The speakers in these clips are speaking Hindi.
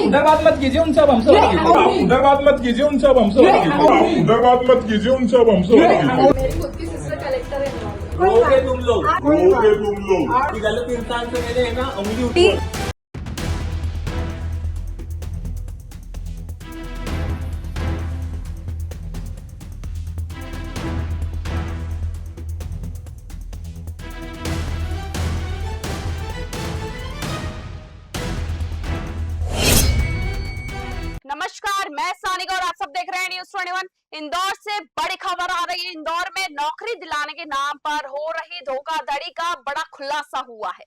उधर बात मत कीजिए उनसे, अब हमसे बात कीजिए। उधर बात मत कीजिए उनसे, अब हमसे बात कीजिए। उधर बात मत कीजिए उनसे, अब हमसे बात कीजिए। मेरी खुद की सिस्टर कलेक्टर है। रोगे तुम लोग, रोगे तुम लोग। गलत इंसान से मैंने है ना उंगली उठी। नमस्कार, मैं सानिका और आप सब देख रहे हैं न्यूज़ 21। इंदौर से बड़ी खबर आ रही है। इंदौर में नौकरी दिलाने के नाम पर हो रही धोखाधड़ी का बड़ा खुलासा हुआ है।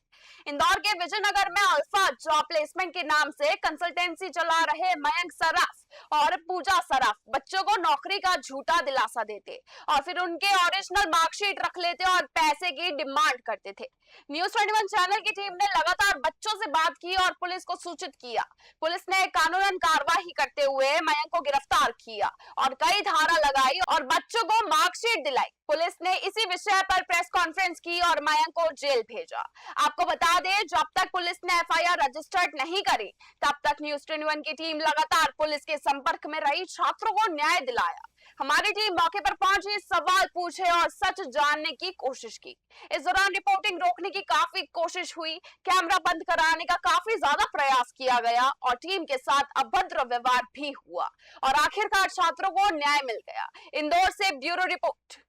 इंदौर के विजयनगर में अल्फा जॉब प्लेसमेंट के नाम से कंसल्टेंसी चला रहे मयंक सराफ और पूजा सराफ बच्चों को नौकरी का झूठा दिलासा देते और फिर उनके ओरिजिनल मार्कशीट रख लेते और पैसे की डिमांड करते थे। न्यूज़ 21 चैनल की टीम ने लगातार बच्चों से बात की और पुलिस को सूचित किया। पुलिस ने कानूनन कार्रवाई करते हुए मयंक को गिरफ्तार किया और कई धारा लगाई और बच्चों को मार्कशीट दिलाई। पुलिस ने इसी विषय पर प्रेस कॉन्फ्रेंस की और मयंक को जेल भेजा। आपको बता दें, जब तक पुलिस ने एफआईआर रजिस्टर्ड नहीं करी तब तक न्यूज़ 21 की टीम लगातार पुलिस के संपर्क में रही, छात्रों को न्याय दिलाया। हमारी टीम मौके पर पहुंची, सवाल पूछे और सच जानने की कोशिश की। इस दौरान रिपोर्टिंग रोकने की काफी कोशिश हुई, कैमरा बंद कराने का काफी ज्यादा प्रयास किया गया और टीम के साथ अभद्र व्यवहार भी हुआ और आखिरकार छात्रों को न्याय मिल गया। इंदौर से ब्यूरो रिपोर्ट।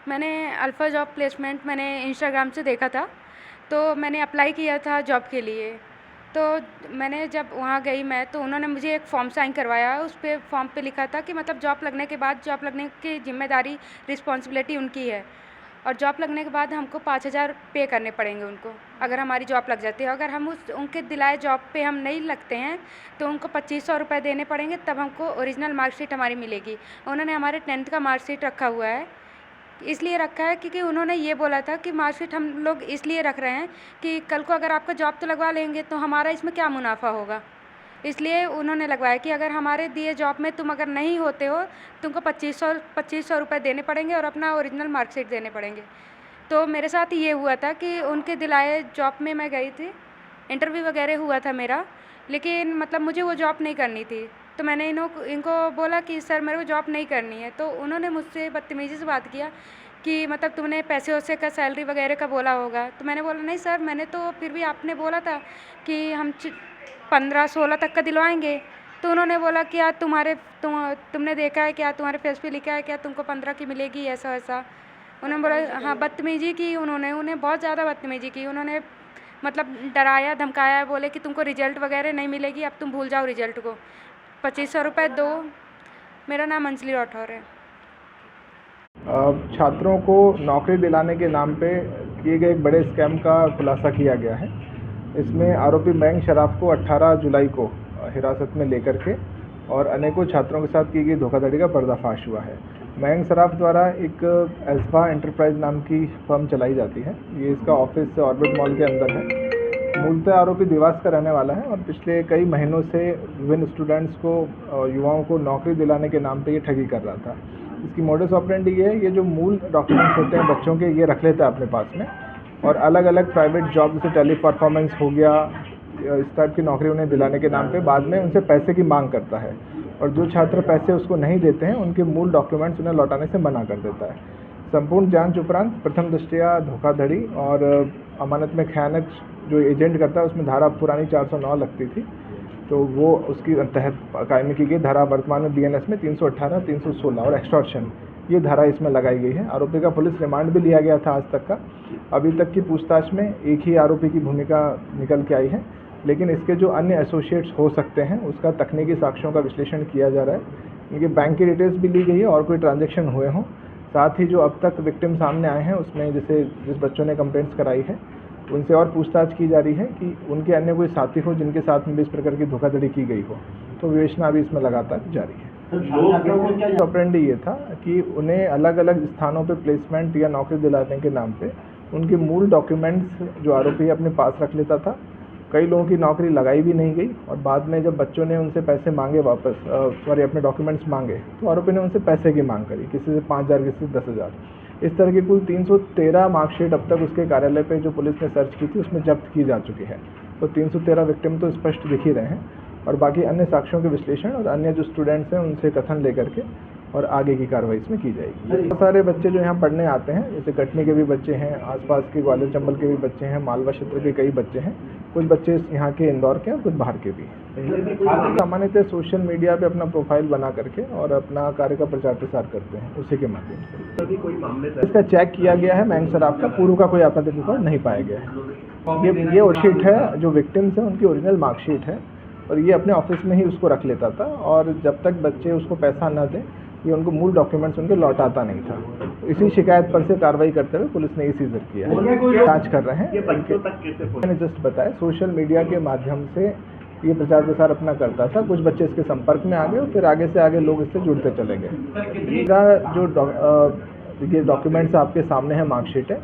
मैंने अल्फा जॉब प्लेसमेंट मैंने इंस्टाग्राम से देखा था, तो मैंने अप्लाई किया था जॉब के लिए। तो मैंने जब वहाँ गई मैं, तो उन्होंने मुझे एक फॉर्म साइन करवाया। उस पे फॉर्म पे लिखा था कि मतलब जॉब लगने के बाद जॉब लगने की जिम्मेदारी रिस्पॉन्सिबिलिटी उनकी है और जॉब लगने के बाद हमको 5,000 पे करने पड़ेंगे उनको, अगर हमारी जॉब लग जाती है। अगर हम उनके दिलाए जॉब पे हम नहीं लगते हैं तो उनको 2,500 रुपये देने पड़ेंगे, तब हमको ओरिजिनल मार्कशीट हमारी मिलेगी। उन्होंने हमारे 10th का मार्कशीट रखा हुआ है, इसलिए रखा है क्योंकि उन्होंने ये बोला था कि मार्कशीट हम लोग इसलिए रख रहे हैं कि कल को अगर आपका जॉब तो लगवा लेंगे तो हमारा इसमें क्या मुनाफा होगा, इसलिए उन्होंने लगवाया कि अगर हमारे दिए जॉब में तुम अगर नहीं होते हो तुमको 2,500 रुपये देने पड़ेंगे और अपना ओरिजिनल मार्कशीट देने पड़ेंगे। तो मेरे साथ ये हुआ था कि उनके दिलाए जॉब में मैं गई थी, इंटरव्यू वगैरह हुआ था मेरा, लेकिन मतलब मुझे वो जॉब नहीं करनी थी। तो मैंने इनको बोला कि सर मेरे को जॉब नहीं करनी है। तो उन्होंने मुझसे बदतमीज़ी से बात किया कि मतलब तुमने पैसे वैसे का सैलरी वगैरह का बोला होगा। तो मैंने बोला नहीं सर, मैंने तो फिर भी आपने बोला था कि हम 15-16 तक का दिलवाएंगे। तो उन्होंने बोला कि यार तुमने देखा है क्या, तुम्हारे फेस पे लिखा है क्या तुमको 15 की मिलेगी, ऐसा वैसा। उन्होंने बोला हाँ, बदतमीज़ी की उन्हें बहुत ज़्यादा बदतमीज़ी की। उन्होंने मतलब डराया धमकाया, बोले कि तुमको रिजल्ट वगैरह नहीं मिलेगी, अब तुम भूल जाओ रिजल्ट को, 2,500 रुपये दो। मेरा नाम अंजलि राठौर है। छात्रों को नौकरी दिलाने के नाम पे किए गए एक बड़े स्कैम का खुलासा किया गया है। इसमें आरोपी मयंक सराफ को 18 जुलाई को हिरासत में लेकर के और अनेकों छात्रों के साथ की गई धोखाधड़ी का पर्दाफाश हुआ है। मयंक सराफ द्वारा एक अल्फा एंटरप्राइज नाम की फर्म चलाई जाती है। ये इसका ऑफिस ऑर्बिट मॉल के अंदर है। मूलतः आरोपी देवास का रहने वाला है और पिछले कई महीनों से विभिन्न स्टूडेंट्स को, युवाओं को नौकरी दिलाने के नाम पे ये ठगी कर रहा था। इसकी मोडस ऑपरेंडी ये है, ये जो मूल डॉक्यूमेंट्स होते हैं बच्चों के, ये रख लेता है अपने पास में और अलग अलग प्राइवेट जॉब जैसे टेली परफॉर्मेंस हो गया, इस टाइप की नौकरी उन्हें दिलाने के नाम पे बाद में उनसे पैसे की मांग करता है और जो छात्र पैसे उसको नहीं देते हैं उनके मूल डॉक्यूमेंट्स उन्हें लौटाने से मना कर देता है। संपूर्ण जांच उपरांत प्रथम दृष्टया धोखाधड़ी और अमानत में खयानत जो एजेंट करता है उसमें धारा पुरानी 409 लगती थी, तो वो उसकी तहत कायमी की गई धारा वर्तमान में बीएनएस में 318, 316 और एक्सटॉर्शन, ये धारा इसमें लगाई गई है। आरोपी का पुलिस रिमांड भी लिया गया था आज तक का। अभी तक की पूछताछ में एक ही आरोपी की भूमिका निकल के आई है, लेकिन इसके जो अन्य एसोसिएट्स हो सकते हैं उसका तकनीकी साक्ष्यों का विश्लेषण किया जा रहा है। इनके बैंक की डिटेल्स भी ली गई है और कोई ट्रांजेक्शन हुए हों। साथ ही जो अब तक विक्टिम सामने आए हैं उसमें जैसे जिस बच्चों ने कंप्लेंट्स कराई है उनसे और पूछताछ की जा रही है कि उनके अन्य कोई साथी हो जिनके साथ में भी इस प्रकार की धोखाधड़ी की गई हो, तो विवेचना अभी इसमें लगातार जारी है। ऑपरेंडी ये था कि उन्हें अलग अलग स्थानों पे प्लेसमेंट या नौकरी दिलाने के नाम पे उनके मूल डॉक्यूमेंट्स जो आरोपी अपने पास रख लेता था। कई लोगों की नौकरी लगाई भी नहीं गई और बाद में जब बच्चों ने उनसे पैसे मांगे वापस, अपने डॉक्यूमेंट्स मांगे, तो आरोपी ने उनसे पैसे की मांग करी, किसी से 5,000, किसी से 10,000। इस तरह की कुल 313 मार्कशीट अब तक उसके कार्यालय पे जो पुलिस ने सर्च की थी उसमें जब्त की जा चुकी है। तो 313 विक्टिम तो स्पष्ट दिख ही रहे हैं और बाकी अन्य साक्ष्यों के विश्लेषण और अन्य जो स्टूडेंट्स हैं उनसे कथन लेकर के और आगे की कार्रवाई इसमें की जाएगी। बहुत सारे बच्चे जो यहाँ पढ़ने आते हैं, जैसे कटनी के भी बच्चे हैं, आसपास के ग्वालियर चंबल के भी बच्चे हैं, मालवा क्षेत्र के कई बच्चे हैं, कुछ बच्चे यहाँ के इंदौर के और कुछ बाहर के भी हैं। सामान्यतः सोशल मीडिया पे अपना प्रोफाइल बना करके और अपना कार्य का प्रचार प्रसार करते हैं, उसी के माध्यम से। अभी कोई मामले इसका चेक किया गया है, मैंग शराब का पूर्व का कोई आपत्तिजनक रिकॉर्ड नहीं पाया गया है। ये मार्कशीट है, जो विक्टिम्स हैं उनकी ओरिजिनल मार्कशीट है और ये अपने ऑफिस में ही उसको रख लेता था और जब तक बच्चे उसको पैसा न दें ये उनको मूल डॉक्यूमेंट्स उनके लौटाता नहीं था। इसी शिकायत पर से कार्रवाई करते हुए पुलिस ने ये सीजर किया है, जांच कर रहे हैं। ये बच्चों तक कैसे पहुंचा? मैंने जस्ट बताया, सोशल मीडिया के माध्यम से ये प्रचार प्रसार अपना करता था, कुछ बच्चे इसके संपर्क में आ गए और फिर आगे से आगे लोग इससे जुड़ते चले गए। जो ये डॉक्यूमेंट्स आपके सामने है, मार्कशीट है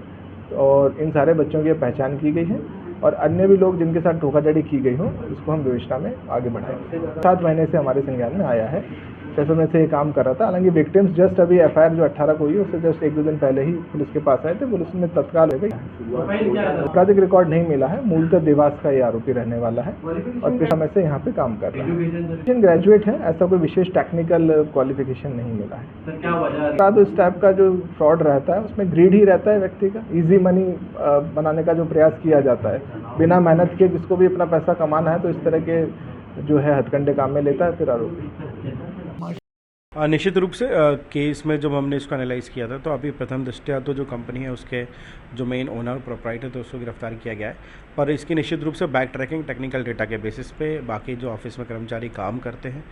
और इन सारे बच्चों की पहचान की गई है और अन्य भी लोग जिनके साथ धोखाधड़ी की गई हो इसको हम विवेचना में आगे बढ़ाएंगे। 7 महीने से हमारे संज्ञान में आया है, 6 समय से ये काम कर रहा था। हालांकि विक्टिम्स जस्ट अभी FIR जो 18 को हुई उससे जस्ट 1-2 दिन पहले ही पुलिस के पास आए थे, पुलिस ने तत्काल आपराधिक रिकॉर्ड नहीं मिला है। मूलतः देवास का ये आरोपी रहने वाला है और कुछ समय से यहाँ पे काम कर रहा है। ग्रेजुएट है, ऐसा कोई विशेष टेक्निकल क्वालिफिकेशन नहीं मिला है। तो इस टाइप का जो फ्रॉड रहता है उसमें ग्रीड ही रहता है व्यक्ति का, इजी मनी बनाने का जो प्रयास किया जाता है बिना मेहनत के, जिसको भी अपना पैसा कमाना है तो इस तरह के जो है हथकंडे काम में लेता है फिर आरोपी। निश्चित रूप से केस में जब हमने इसको एनालाइज किया था तो अभी प्रथम दृष्टया तो जो कंपनी है उसके जो मेन ओनर प्रोप्राइटर तो उसको गिरफ्तार किया गया है, पर इसकी निश्चित रूप से बैक ट्रैकिंग टेक्निकल डेटा के बेसिस पे बाकी जो ऑफिस में कर्मचारी काम करते हैं,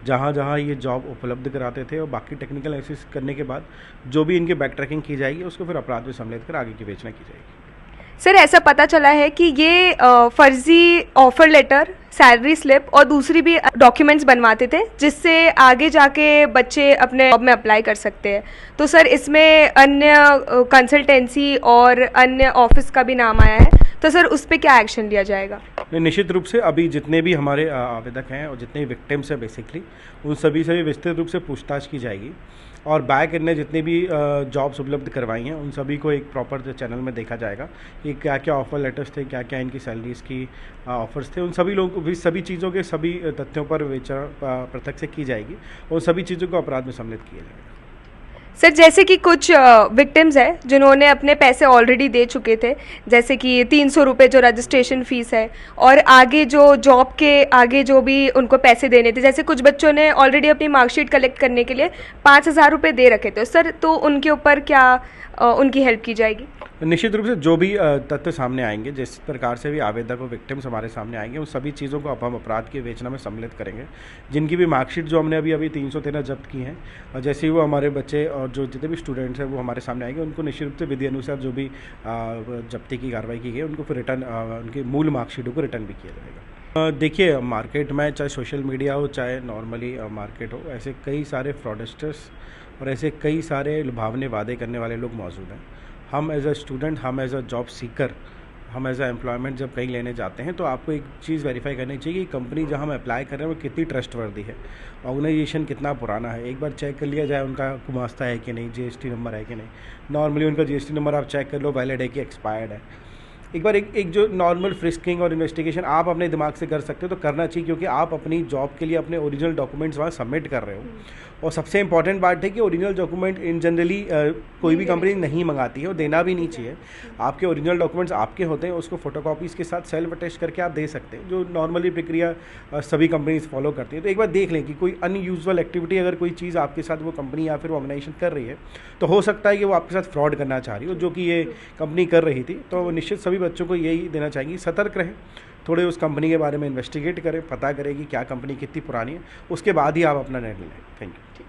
जहाँ जहाँ ये जॉब उपलब्ध कराते थे और बाकी टेक्निकल एनालिसिस करने के बाद जो भी इनकी बैक ट्रैकिंग की जाएगी उसको फिर अपराध में सम्मिलित कर आगे की विवेचना की जाएगी। सर, ऐसा पता चला है कि ये फर्जी ऑफर लेटर, सैलरी स्लिप और दूसरी भी डॉक्यूमेंट्स बनवाते थे जिससे आगे जाके बच्चे अपने जॉब में अप्लाई कर सकते हैं। तो सर इसमें अन्य कंसल्टेंसी और अन्य ऑफिस का भी नाम आया है, तो सर उस पर क्या एक्शन लिया जाएगा? निश्चित रूप से अभी जितने भी हमारे आवेदक हैं और जितने विक्टिम्स हैं बेसिकली उन सभी से विस्तृत रूप से पूछताछ की जाएगी और बैक ने जितने भी जॉब्स उपलब्ध करवाई हैं उन सभी को एक प्रॉपर चैनल में देखा जाएगा कि क्या क्या ऑफर लेटर्स थे, क्या क्या इनकी सैलरीज़ की ऑफर्स थे, उन सभी लोगों सभी चीज़ों के सभी तथ्यों पर विचार पृथक से की जाएगी और सभी चीज़ों को अपराध में सम्मिलित किया जाएगा। सर, जैसे कि कुछ विक्टिम्स हैं जिन्होंने अपने पैसे ऑलरेडी दे चुके थे, जैसे कि 300 रुपये जो रजिस्ट्रेशन फ़ीस है और आगे जो जॉब के आगे जो भी उनको पैसे देने थे, जैसे कुछ बच्चों ने ऑलरेडी अपनी मार्कशीट कलेक्ट करने के लिए 5000 रुपये दे रखे थे, सर तो उनके ऊपर क्या उनकी हेल्प की जाएगी? निश्चित रूप से जो भी तथ्य सामने आएंगे, जिस प्रकार से भी आवेदक और विक्टिम्स हमारे सामने आएंगे, उन सभी चीज़ों को अब हम अपराध की विवेचना में सम्मिलित करेंगे। जिनकी भी मार्कशीट जो हमने अभी 313 जब्त की हैं और जैसे ही वो हमारे बच्चे और जो जितने भी स्टूडेंट्स हैं वो हमारे सामने आएंगे, उनको निश्चित रूप से विधि अनुसार जो भी जब्ती की कार्रवाई की गई उनको फिर रिटर्न उनकी मूल मार्कशीटों को रिटर्न भी किया जाएगा। देखिए, मार्केट में चाहे सोशल मीडिया हो चाहे नॉर्मली मार्केट हो, ऐसे कई सारे फ्रॉडस्टर्स और ऐसे कई सारे लुभावने वादे करने वाले लोग मौजूद हैं। हम एज अ स्टूडेंट, हम एज अ जॉब सीकर, हम एज अ एम्प्लॉयमेंट जब कहीं लेने जाते हैं तो आपको एक चीज़ वेरीफाई करनी चाहिए कि कंपनी जहां हम अप्लाई कर रहे हैं वो कितनी ट्रस्टवर्दी है, ऑर्गेनाइजेशन कितना पुराना है। एक बार चेक कर लिया जाए उनका गुमास्ता है कि नहीं, GST नंबर है कि नहीं। नॉर्मली उनका GST नंबर आप चेक कर लो, वैलिड है कि एक्सपायर्ड है। एक बार एक जो नॉर्मल फ्रिस्किंग और इन्वेस्टिगेशन आप अपने दिमाग से कर सकते हो तो करना चाहिए, क्योंकि आप अपनी जॉब के लिए अपने ओरिजिनल डॉक्यूमेंट्स वहाँ सबमिट कर रहे हो। और सबसे इंपॉर्टेंट बात है कि ओरिजिनल डॉक्यूमेंट इन जनरली कोई भी कंपनी नहीं मंगाती है और देना भी नहीं चाहिए। आपके ओरिजिनल डॉक्यूमेंट्स आपके होते हैं, उसको फोटोकॉपीज़ के साथ सेल्फ अटेस्ट करके आप दे सकते हैं, जो नॉर्मली प्रक्रिया सभी कंपनीज फॉलो करती है। तो एक बार देख लें कि कोई अनयूजुअल एक्टिविटी अगर कोई चीज़ आपके साथ वो कंपनी या फिर ऑर्गेनाइजेशन कर रही है तो हो सकता है कि वो आपके साथ फ्रॉड करना चाह रही हो, जो कि ये कंपनी कर रही थी। तो निश्चित सभी बच्चों को यही देना चाहिए, सतर्क रहें, थोड़े उस कंपनी के बारे में इन्वेस्टिगेट करें, पता करें कि क्या कंपनी कितनी पुरानी है, उसके बाद ही आप अपना निर्णय लें। Thank you.